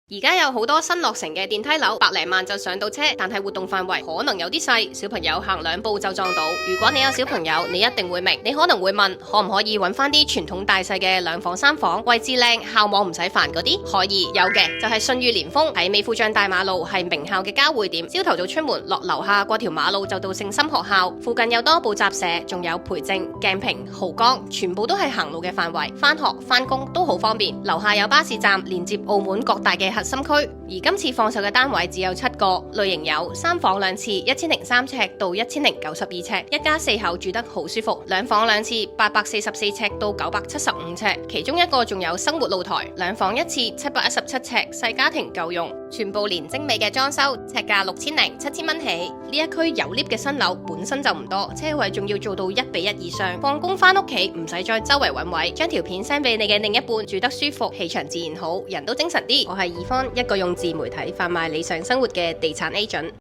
而家有好多新落成嘅電梯樓，百零萬就上到車，但係活動範圍可能有啲細，小朋友行2步就撞到。如果你有小朋友，你一定會明。你可能會問，可唔可以揾翻啲傳統大細嘅2房3房，位置靚，校網唔使煩嗰啲？可以，有嘅就係信譽聯豐喺美富站大馬路，係名校嘅交匯點。朝頭早出門落樓下過條馬路就到聖心學校，附近有多補習社，仲有培正、鏡坪、濠江，全部都係行路嘅範圍，翻學翻工都好方便。樓下有巴士站連接澳門各大嘅核心區，而今次放售嘅單位只有7個，類型有3房2廁1003尺到1092尺，一家4口住得好舒服；2房2廁844尺到975尺，其中一個仲有生活露台；2房1廁717尺，細家庭夠用，全部連精美嘅裝修，尺價6000零7000蚊起。呢一區有 lift 嘅新樓本身就唔多，車位仲要做到1:1以上，放工翻屋企唔使再周圍揾位，將條片 send 俾你嘅另一半，住得舒服，氣場自然好，人都精神啲。我係二方，一個用自媒體販賣理想生活嘅地產 agent。